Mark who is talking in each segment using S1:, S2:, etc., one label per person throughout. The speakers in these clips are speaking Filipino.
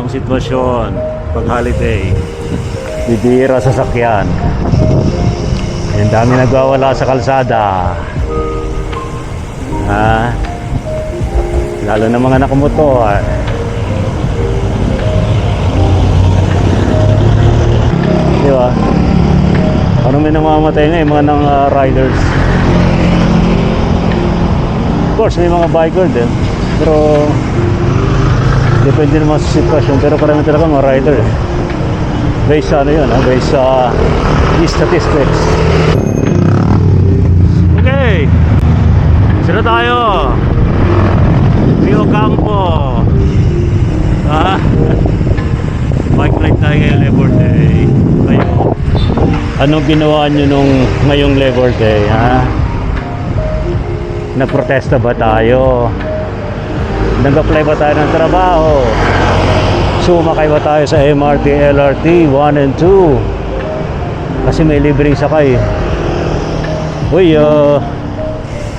S1: ang sitwasyon pag holiday. Bibira sa sakyan. Ang dami nagwawala sa kalsada. Lalo na mga nakamotor. Di ba? Parang may namamatay na yung mga ng riders. Of course, may mga biker din. Pero depende naman sa sitwasyon. Pero karamihan talaga mga rider. Based sa ano yun, based sa statistics. Okay, sila tayo. Rio Campo. Bike ride tayo ngayong Labor Day. Kayo, anong ginawa nyo nung ngayong Labor Day, ha? Nagprotesta ba tayo? Nag-apply ba tayo ng trabaho? Sumakay ba tayo sa MRT, LRT 1 and 2? Kasi may libreng sakay. Uy,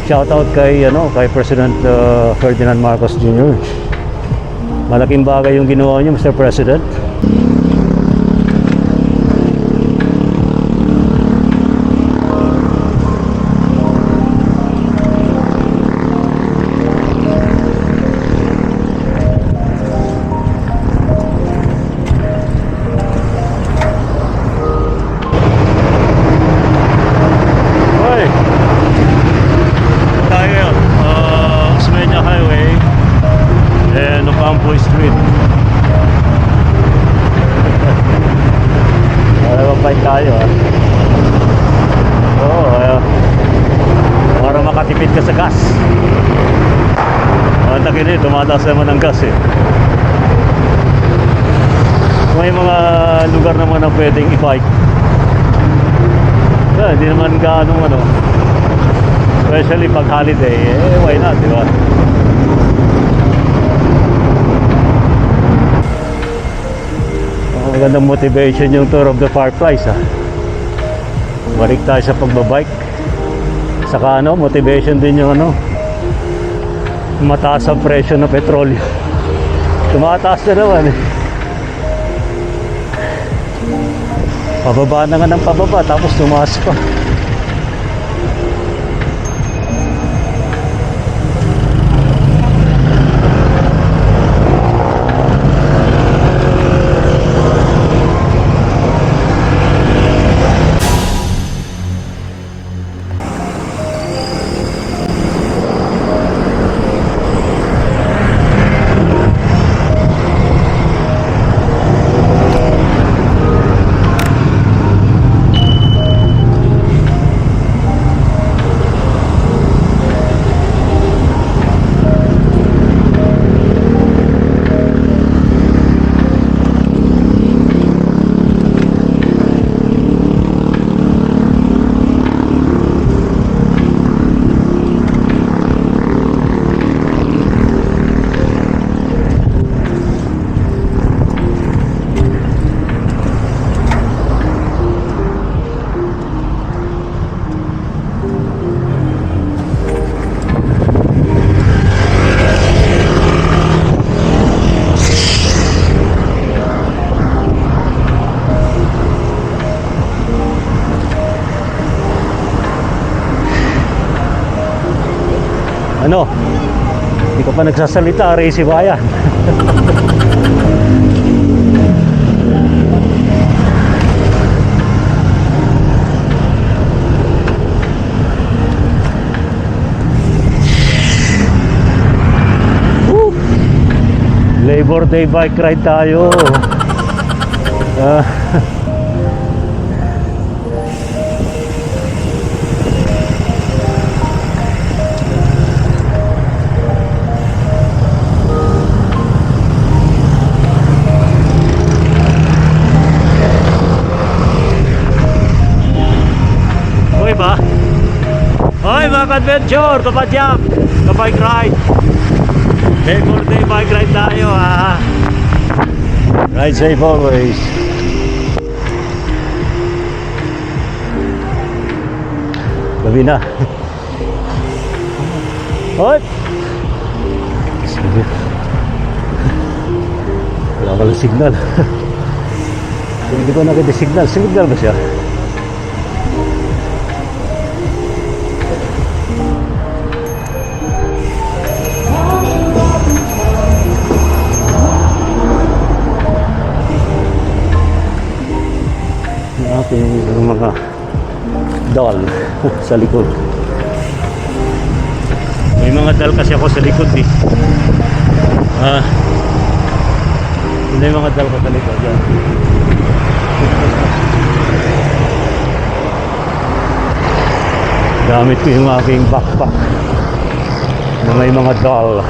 S1: shoutout kay President Ferdinand Marcos Jr. Malaking bagay yung ginawa niyo, Mr. President. Tayo para makatipid ka sa gas. Ang takin tumataas naman ang gas May mga lugar naman na pwedeng i-bike. Hindi naman gaano especially pag holiday, why not, di ba? Magandang motivation yung Tour of the Fireflies, Balik tayo sa pagbabike. Saka motivation din yung mataas ang presyo ng petrolyo. Tumataas na naman Pababa na nga ng pababa, tapos tumaas pa. Hindi ko pa nagsasalita, Racy Bayan. Labor Day bike ride tayo. Hoy mga ka-adventure, kapadyak, ka-bike ride. Labor Day bike ride tayo, Ride safe always. Gabi na. Hoy! Sige. Wala walang signal. Hindi ko nakita signal. Signal ba siya? Natin yung mga doll sa likod. May mga doll kasi ako sa likod eh. May mga doll ko sa likod yan. Gamit ko yung aking backpack na may mga doll.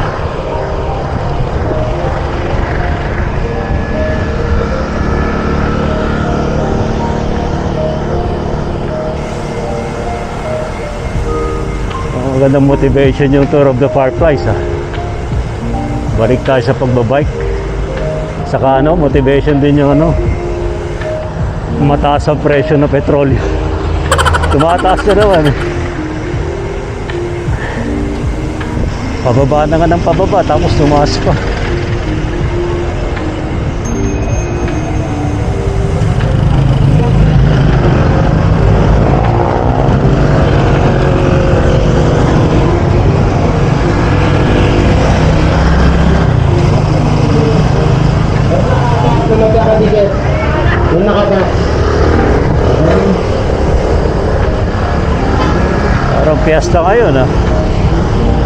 S1: Magandang motivation yung Tour of the Fireflies ha. Balik tayo sa pagbabike. Saka ano, motivation din yung ano, mataas ang presyo ng petrolyo. Tumataas na naman eh. Pababa na nga ng pababa tapos tumaas pa. Parang piyesta ngayon ha.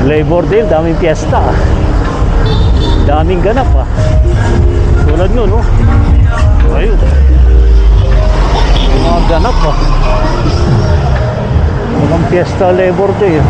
S1: Labor Day, daming piyesta. Daming ganap ha. Tulad nyo no. Ayun. May mga ganap ha. Mukhang piyesta Labor Day ha.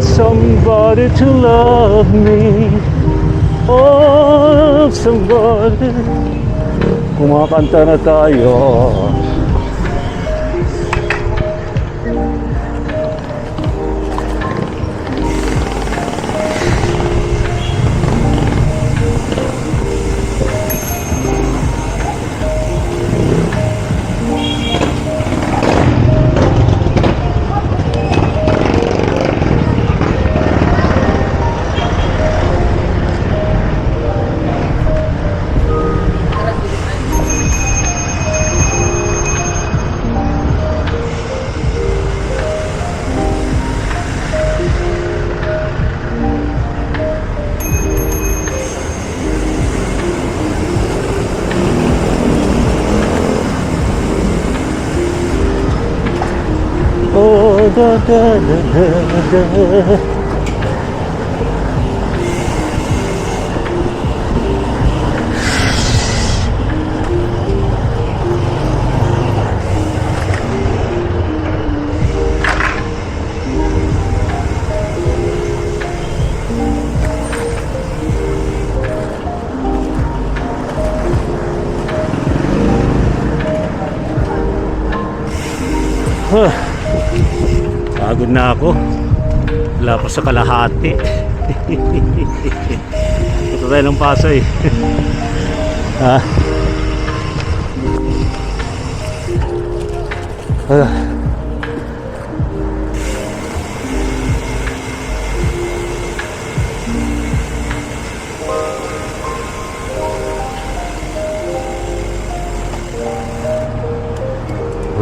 S1: Somebody to love me. Oh, somebody. Kumakanta na tayo. Oh, da da da da da. Pagod na ako. Wala pa sa kalahati. Ito tayo ng Pasay.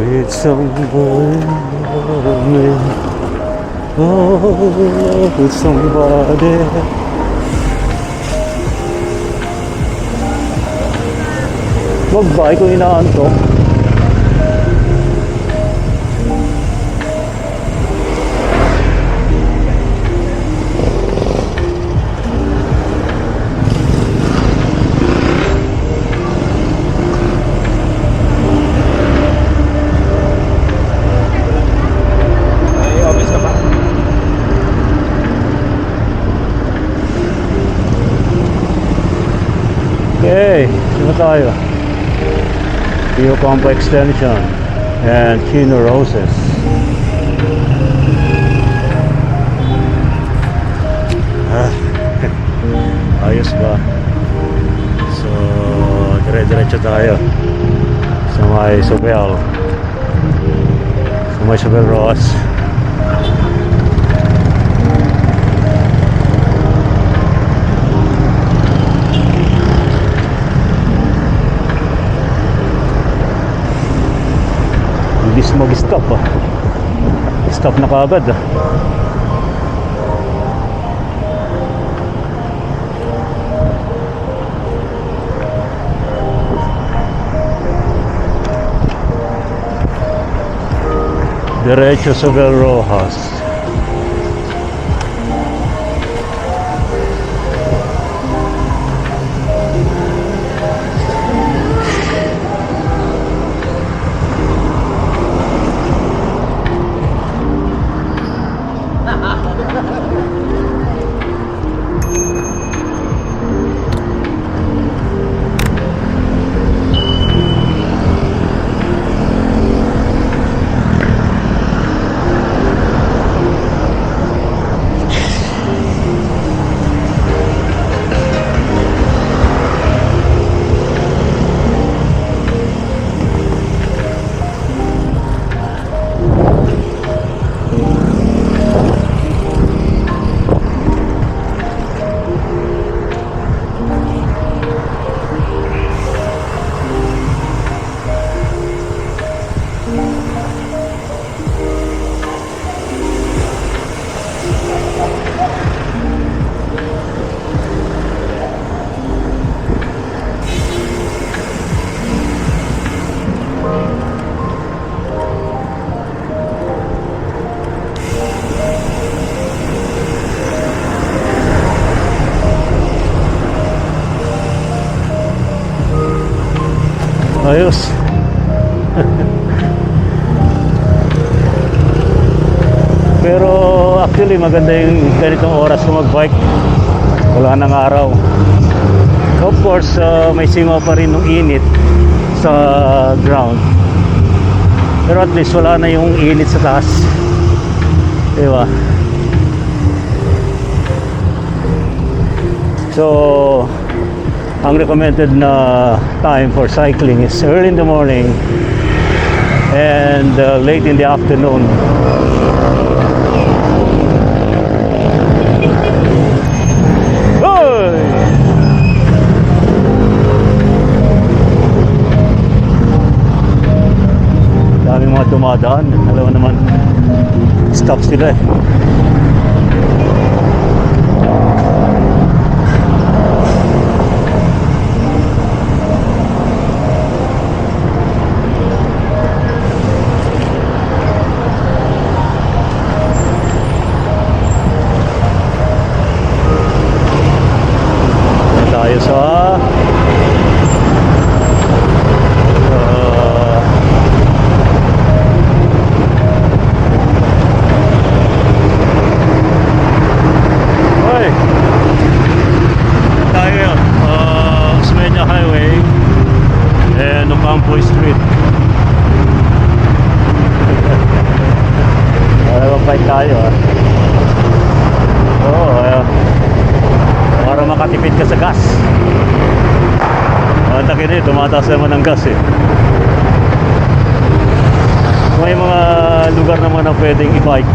S1: With someone, oh, with somebody. Magbike kung inaantok.
S2: May office ka ba?
S1: Okay, sino tayo? Rio Campo Extension and Chino Roses. Ayos ba? So, dire-diretso tayo sa may Sobel. Sa may Sobel Ross. Bilis mag-stop ah. Stop na kaagad ah. Diretso sa Bel Rojas. Ayos. Pero actually maganda yung ganitong oras kung mag-bike. Wala nang araw. Of course, may singaw pa rin ng init sa ground. Pero at least wala na yung init sa taas. Diba? So, ang recommended na time for cycling is early in the morning and late in the afternoon. Hoy! Daming mga dumadaan. Alam mo naman, stop sila eh. Tayo sa Osmeña Highway and Ocampo Street. Fight tayo ah. Para makatipid ka sa gas. Ang takin eh, tumataas naman ang gas eh. May mga lugar naman na pwedeng i-bike.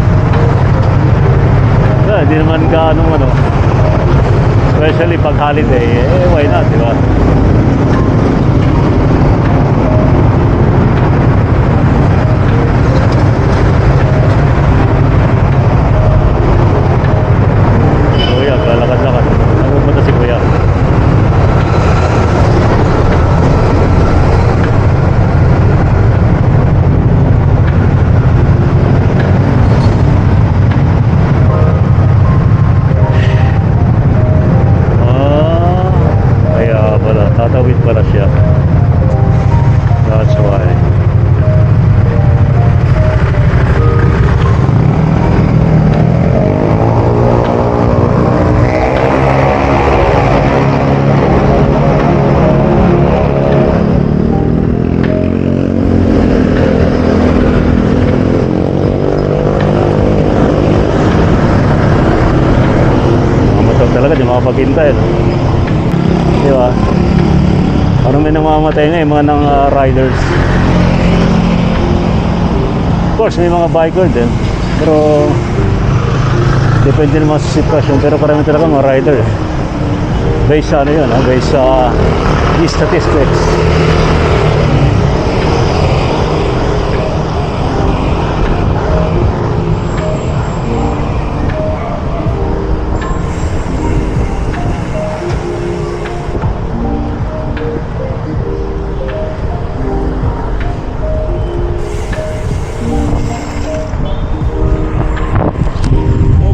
S1: Hindi naman gaano ano. Especially pag holiday, why not, di ba? Kuya, lalakad-lakad. Ano ba si Kuya? Tatawid pala siya. That's why. Talaga di makapaghintay, no? Di ba? Parang may namamatay nga yung mga ng riders. Of course may mga biker din, pero depende naman sa sitwasyon. Pero karami talaga mga rider, based sa ano yun, ha? Based sa statistics.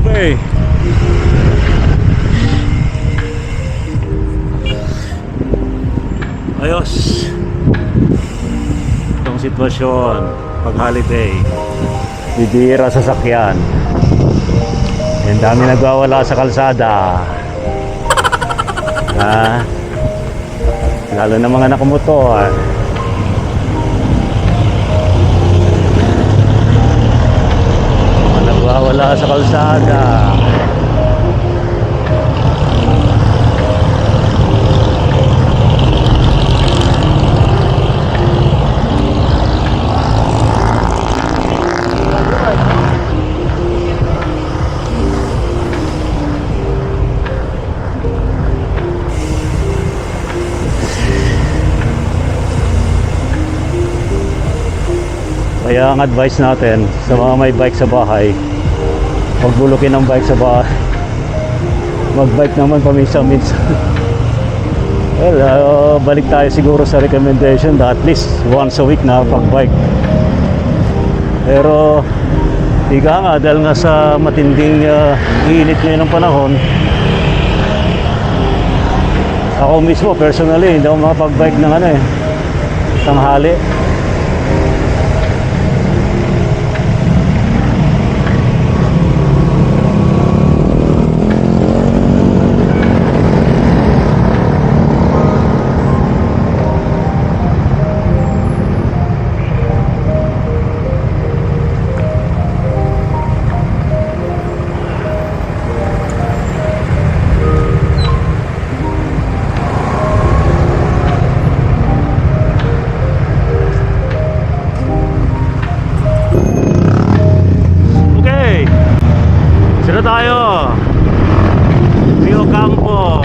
S1: Okay. Ayos. Itong sitwasyon pag holiday, bibira sa sakyan. Ang dami nagwawala sa kalsada. Lalo na mga nakamotor. Nagwawala sa kalsada. Kaya ang advice natin sa mga may bike sa bahay, huwag bulukin ang bike sa bahay. Mag-bike naman paminsan-minsan. Well, balik tayo siguro sa recommendation na at least once a week na pag-bike. Pero higa nga, dahil nga sa matinding init ngayon ng panahon, ako mismo personally hindi ako makapag-bike ng tanghali. Tayo Rio Campo,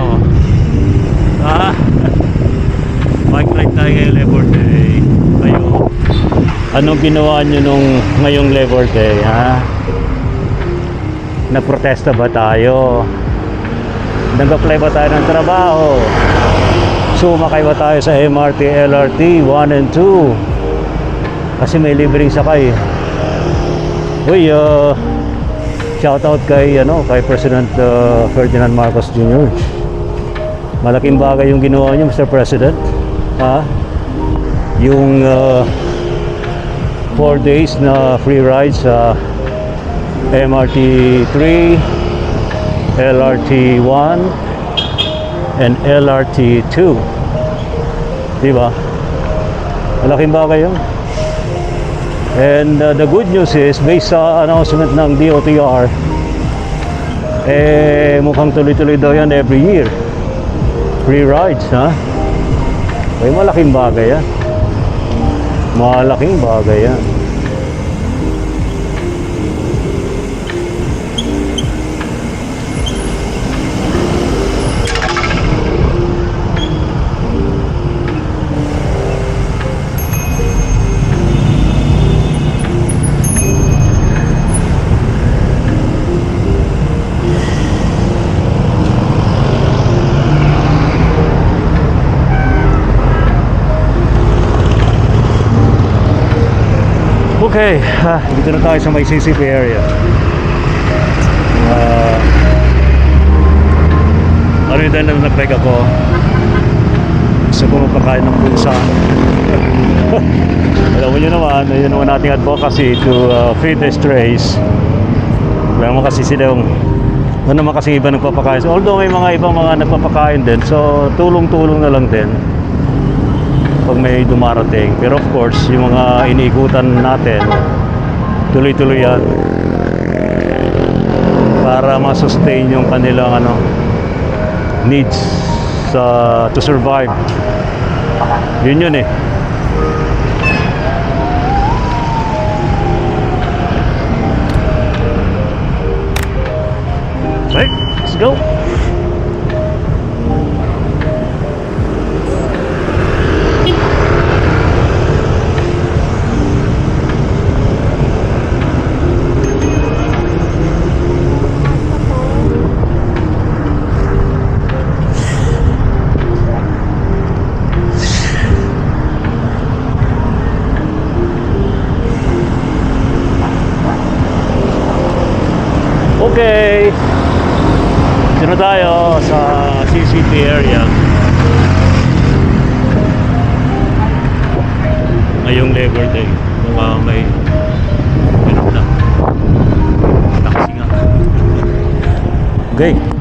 S1: bike ride tayo ngayon Labor Day. Kayo, anong ginawa nyo nung ngayong Labor Day, ha? Nagprotesta ba tayo? Nag-apply ba tayo ng trabaho? Sumakay ba tayo sa MRT, LRT 1 and 2? Kasi may libreng sakay. Uy, shoutout kay President Ferdinand Marcos Jr. Malaking bagay yung ginawa niyo, Mr. President. Yung 4 days na free rides sa MRT 3, LRT 1, and LRT 2. Diba? Malaking bagay yun. And the good news is, based sa announcement ng DOTR, mukhang tuloy-tuloy daw yan every year. Free rides, ha? Ay, malaking bagay yan. Malaking bagay yan. Okay, dito na tayo sa may CCP area. Ano yung dahil na nag-bike ako? gusto ko magpakain ng pusa. Alam mo nyo naman, yun naman ating advocacy to feed the strays. Alam mo kasi sila yung ano naman kasi iba nagpapakain. So, although may mga ibang mga nagpapakain din, so tulong-tulong na lang din pag may dumarating. Pero of course, yung mga iniikutan natin, tuloy-tuloy yan para ma-sustain yung kanilang needs to survive. Yun eh. Right, let's go. Okay. Dito na tayo sa CCT area. Ngayong Labor Day. May ganap na. Nakasinga. Okay.